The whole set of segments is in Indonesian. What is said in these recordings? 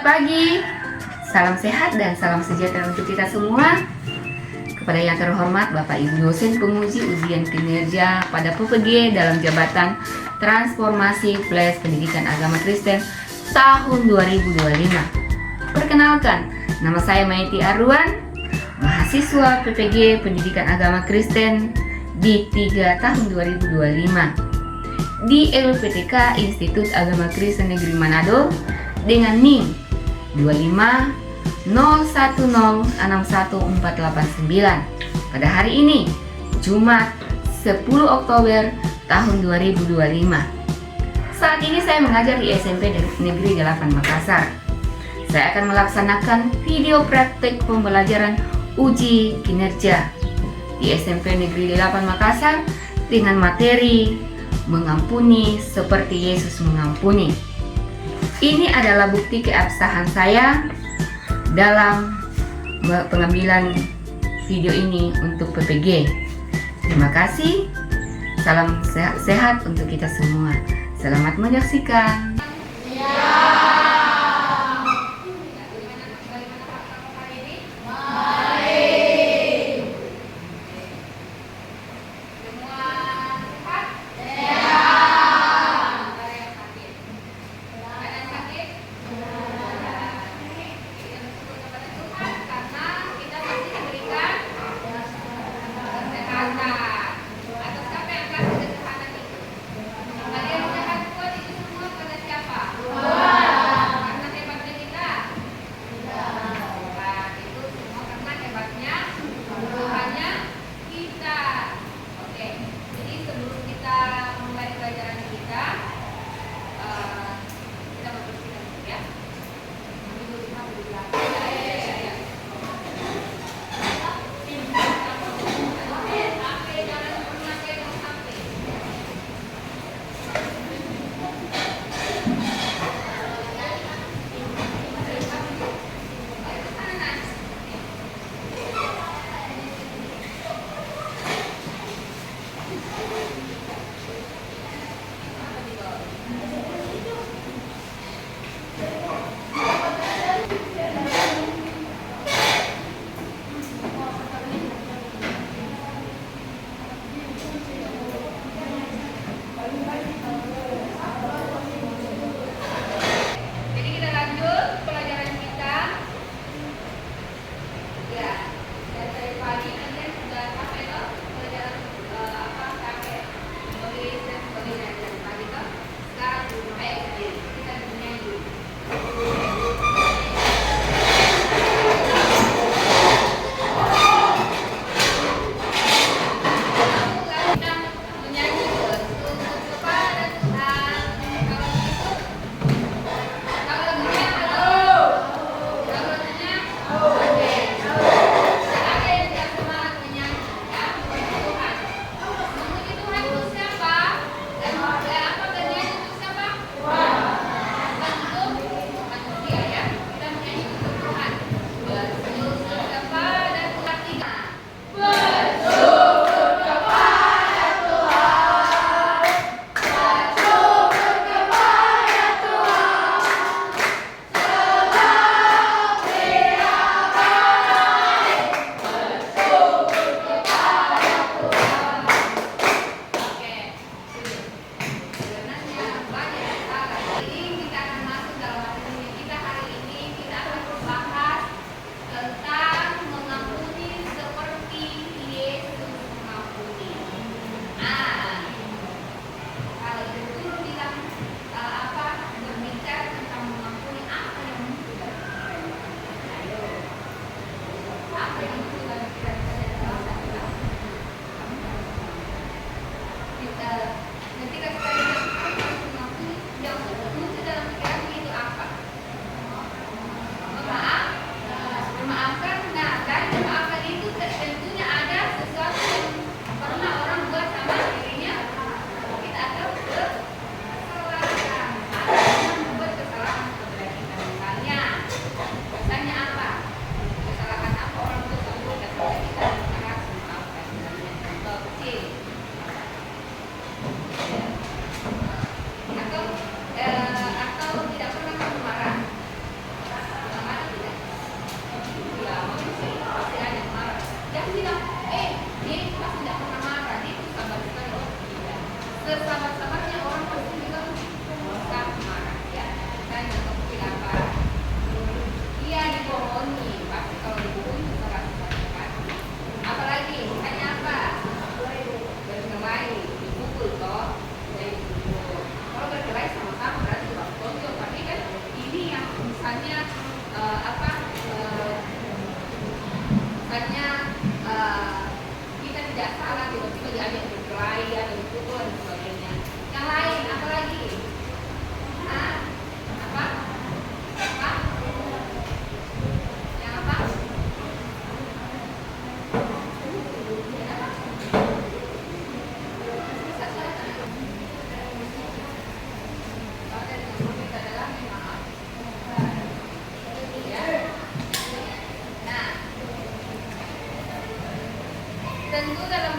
Selamat pagi, salam sehat dan salam sejahtera untuk kita semua. Kepada yang terhormat Bapak Ibu dosen penguji ujian kinerja pada PPG dalam jabatan Transformasi Plus Pendidikan Agama Kristen tahun 2025. Perkenalkan, nama saya Maiti Arwan, mahasiswa PPG Pendidikan Agama Kristen di 3 tahun 2025 di LPTK Institut Agama Kristen Negeri Manado dengan NIM 25010614889 pada hari ini, Jumat 10 Oktober tahun 2025. Saat ini saya mengajar di SMP Negeri 8 Makassar. Saya akan melaksanakan video praktek pembelajaran uji kinerja di SMP Negeri 8 Makassar dengan materi mengampuni seperti Yesus mengampuni. Ini adalah bukti keabsahan saya dalam pengambilan video ini untuk PPG. Terima kasih. Salam sehat untuk kita semua. Selamat menyaksikan.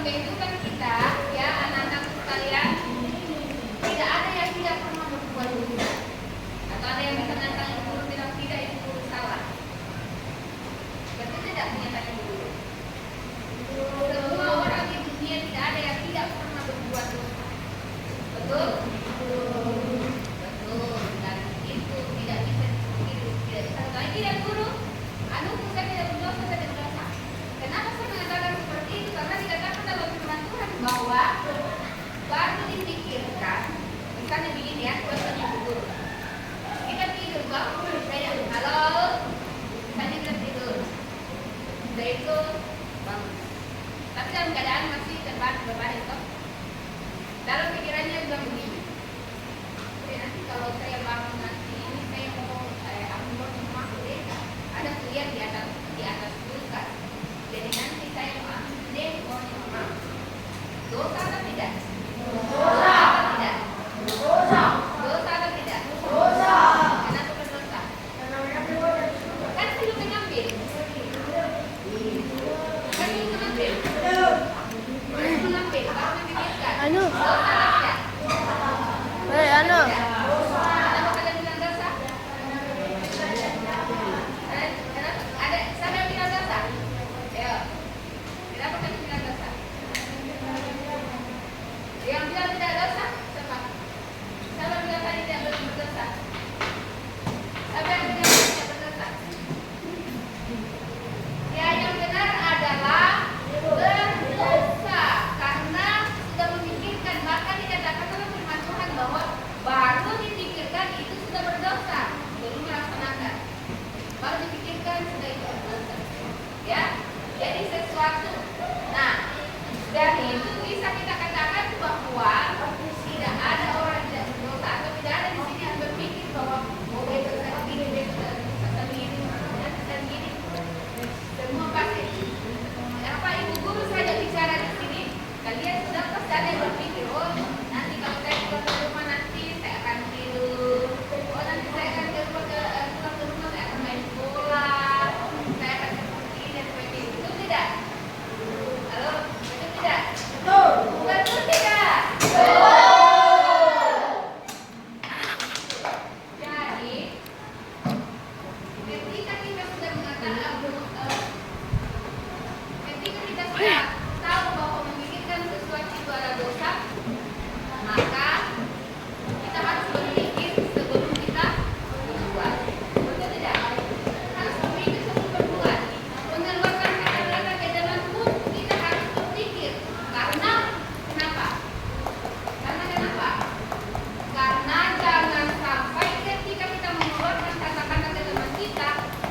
kehidupan kita, ya anak-anakku sekalian, tidak ada yang tidak pernah berbuat dosa. Atau ada yang bisa menantang ibu guru bilang tidak, ibu guru salah. Betul tidak pernyataan ibu guru? Semua orang di dunia tidak ada yang tidak pernah berbuat dosa. Betul? Betul. Dan itu tidak bisa dipungkiri. Tidak guru. Saya tidak berdosa, saya tidak berdosa. Kenapa saya mengatakan seperti itu? Karena dikatakan dalam firman Tuhan bahwa baru dipikirkan, misalnya begini ya, contohnya guru. Kita tidur, bangun, saya halo, tadi kita tidur. Sudah itu bangun. Tapi dalam keadaan masih terbaring toh. Dalam pikirannya bilang begini. Oke, nanti kalau saya bangun nanti ini saya mau ambil rumah deh. Ada kuliah di atas kulkas. Jadi nanti saya mau ambil deh uangnya mama. Dosa atau tidak? Dosa atau tidak? Dosa. Dosa atau tidak? Dosa. Kenapa berdosa? Kan belum mengambil. Kan belum mengambil. Belum mengambil. Baru memikirkan. Dosa atau tidak? Kenapa kalian bilang dosa? Kenapa? Ada siapa yang bilang dosa? Ayo. Kenapa kalian bilang dosa? Yang bilang tidak dosa? Siapa? Siapa bilang tadi tidak berdosa? Siapa yang bilang tidak berdosa? Ya, yang benar adalah berdosa karena sudah memikirkan. Maka dikatakan dalam firman Tuhan bahwa baru dipikirkan itu sudah berdosa, belum melaksanakan. Baru dipikirkan sudah itu berdosa. Ya, jadi sesuatu. Nah, dari itu bisa kita katakan bahwa tidak ada orang yang tidak berdosa atau tidak ada di sini yang berpikir bahwa oh besok saya begini, besok saya begini, saya begini. Semua pasti. Apa ibu guru saja bicara di sini, kalian sudah pasti ada yang berpikir, oh nanti kalau saya keluar ke rumah nanti saya akan tidur, oh nanti saya akan keluar ke rumah saya akan main bola, saya akan seperti ini dan seperti itu. Betul tidak? Halo, betul tidak? Betul tidak? Jadi ketika kita sudah mengatakan ketika kita sudah tahu bahwa memikirkan sesuatu itu adalah dosa, maka kita harus berpikir sebelum kita berbuat. Betul tidak? Harus berpikir sebelum berbuat. Mengeluarkan kata-kata ke dalam pun kita harus berpikir. Karena kenapa? Karena jangan sampai ketika kita mengeluarkan kata-kata ke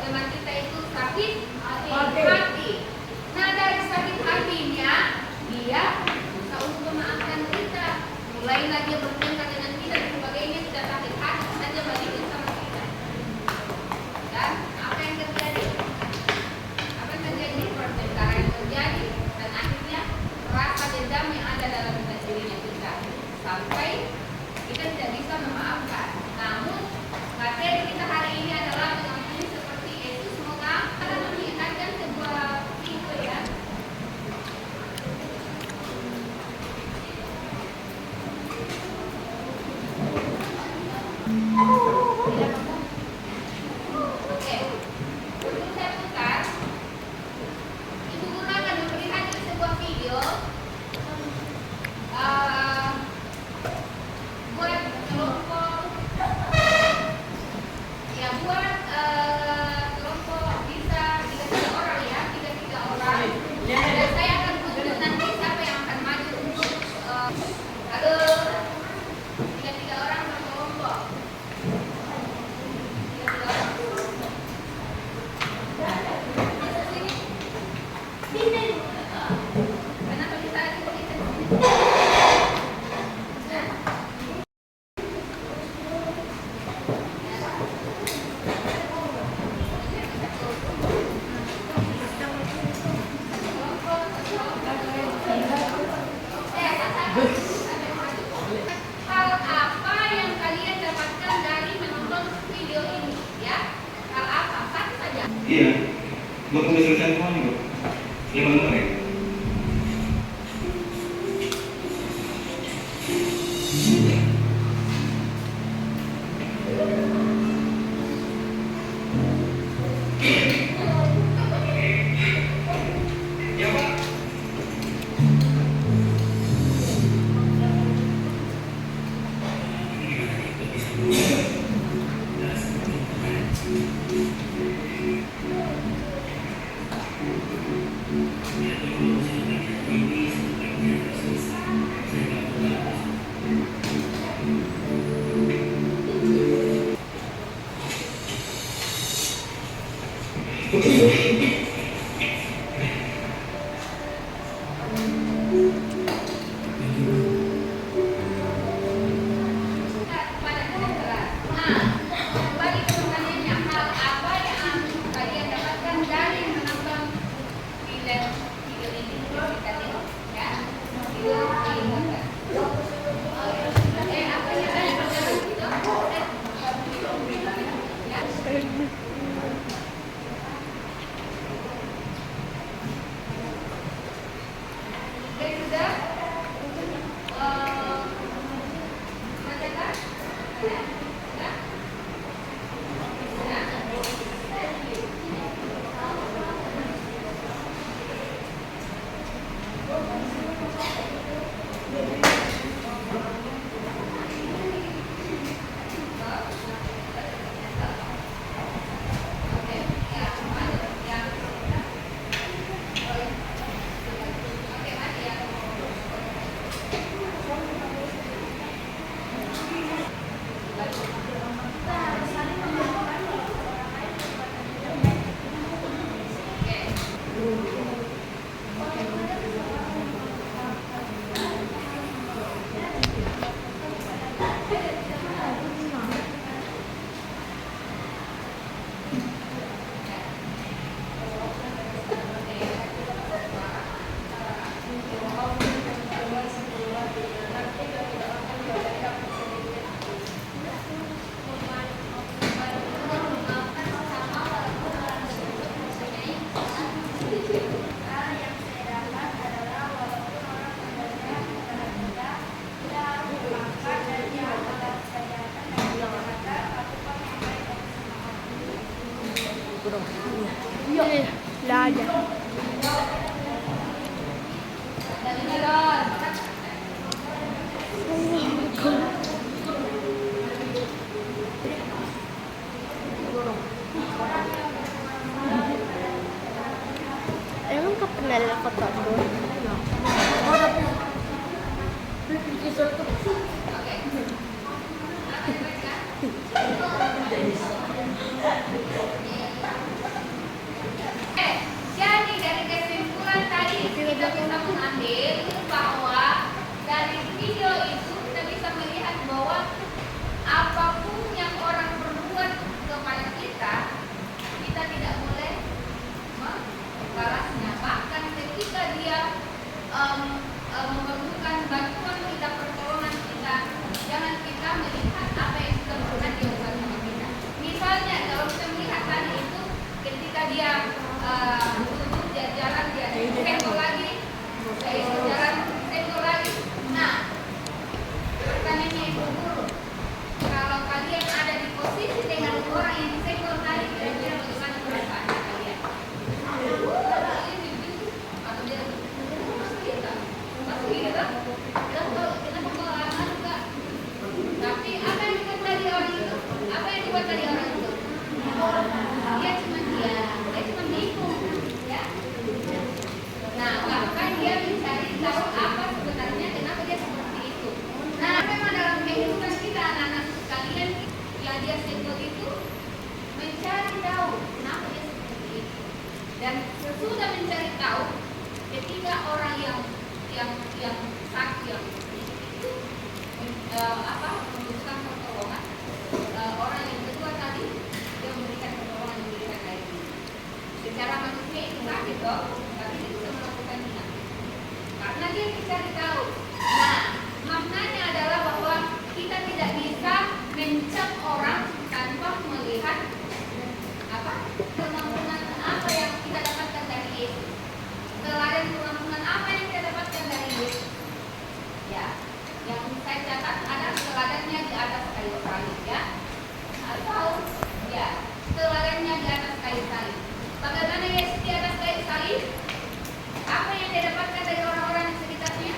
teman kita itu sakit hati. Nah, dari sakit hatinya dia berusaha untuk memaafkan kita, mulai lagi bertengkar dengan kita dan sebagainya, sudah sakit hati saja balikin sama kita. Dan apa yang terjadi? Pertengkaran yang terjadi dan akhirnya rasa dendam yang ada dalam dirinya kita sampai kita tidak bisa memaafkan. Namun materi kita hari ini adalah mengampuni seperti Yesus. Semoga kita mengingatkan sebuah pintu ya. Oke, untuk saya putar, ibu guru akan memperlihatkan sebuah video buat kelompok ya, buat kelompok bisa 3 orang ya, 3 orang. Dan saya akan tunjuk nanti siapa yang akan maju untuk halo 3 orang berkelompok. 3 orang. Bisa sini? Kenapa bisa ada di sini? Hal apa yang kalian dapatkan dari menonton video ini ya? Hal apa? Satu saja. Iya, belum selesai semuanya kok. 5 menit. Lah aja. Emang kau pernah lihat foto aku? Jadi dari kesimpulan tadi kita bisa mengambil bahwa dari video itu kita bisa melihat bahwa apapun yang orang perbuat kepada kita, kita tidak boleh membalasnya. Bahkan ketika dia memerlukan bantuan kita, pertolongan kita, jangan kita melihat apa yang sudah pernah dia buat sama kita. Misalnya kalau kita melihat tadi itu ketika dia dia jalan, dia senggol lagi, jalan senggol lagi. Nah, pertanyaannya itu guru, kalau kalian ada di posisi dengan orang yang disenggol tadi, kira-kira bagaimana perasaan kalian? Atau dia kita pasti kita kenapa pengalaman juga. Tapi apa yang dibuat tadi orang itu? Apa yang dibuat tadi orang itu? Dia cuma bingung, ya. Nah, bahkan dia mencari tahu apa sebenarnya kenapa dia seperti itu. Nah, memang dalam kehidupan kita anak-anak sekalian yang dia senggol itu mencari tahu kenapa dia seperti itu. Dan sesudah mencari tahu, ketika orang yang sakit yang itu membutuhkan pertolongan, orang yang kedua tadi dia memberikan pertolongan, memberikan air minum. Secara manusia itu sakit toh, tapi dia bisa melakukannya karena dia mencari tahu. Nah, maknanya adalah bahwa kita tidak bisa mencap orang tanpa melihat kemampuan apa yang kita dapatkan dari Yesus. Teladan kemampuan apa yang kita dapatkan dari Yesus. Ya, yang saya catat ada teladannya di atas kayu salib, ya. Atau ya, teladannya di atas kayu salib. Bagaimana Yesus di atas kayu salib? Apa yang dia dapatkan dari orang-orang di sekitarnya?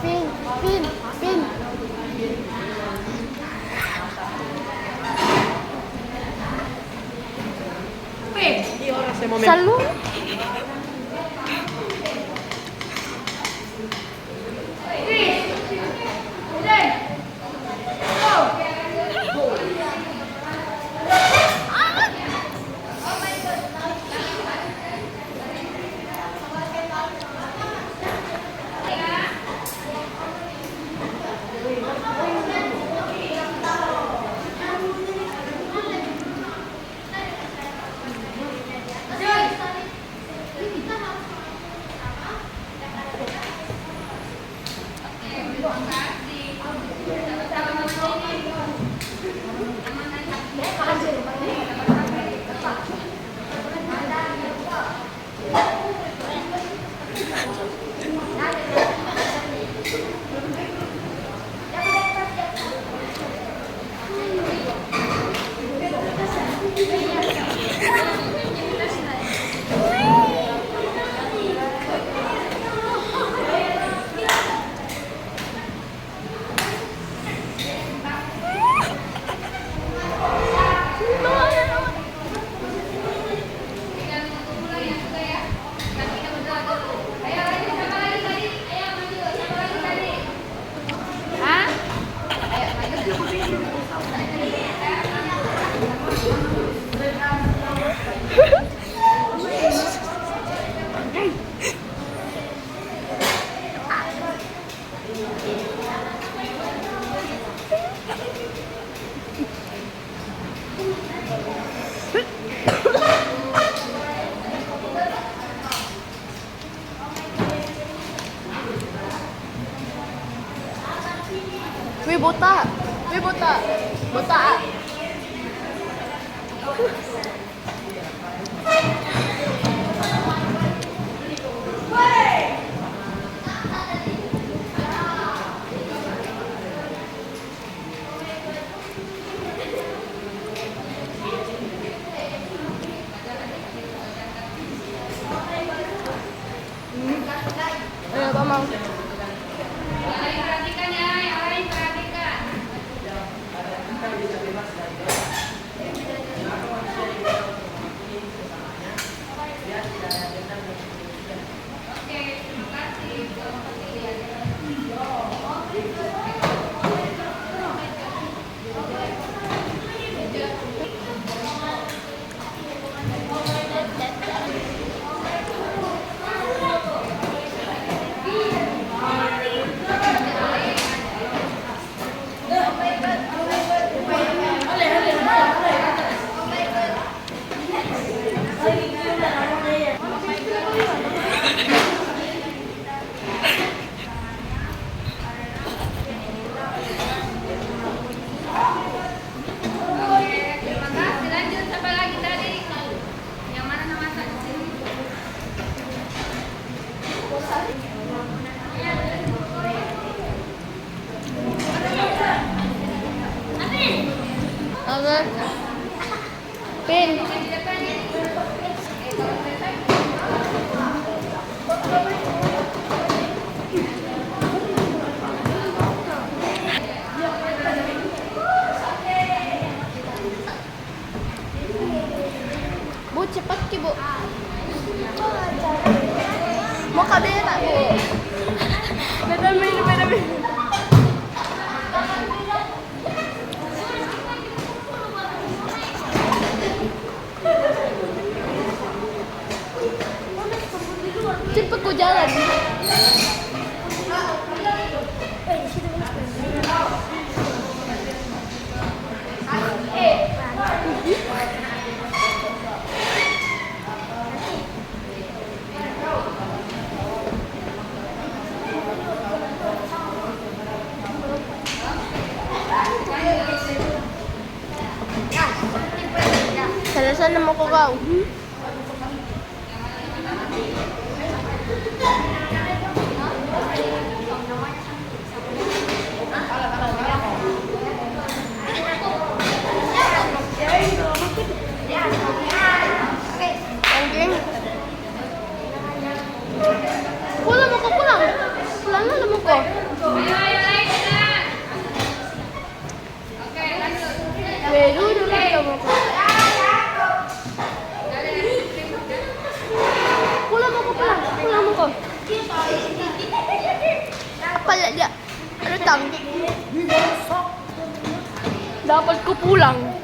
Pin, pin, pin. Salud. Wih botak, wih botak, botak. Ayo, Bang. Perhatikan ya, yang lain perhatikan. Oke, terima kasih. Terima kasih. Lanjut, siapa lagi tadi? Yang mana nama saksi? Oke. Pin. Di depan ya. Bu cepat ki bu. Mau kamera bu. Beda main, beda main. Cepet ku jalan. Sana mau ko kau. Anjing. mo ko. Wait, dulu lang mo ko. Pulang mo ko, pulang. Pulang mo ko. Pala dia. Ano tang? Dapat ko pulang.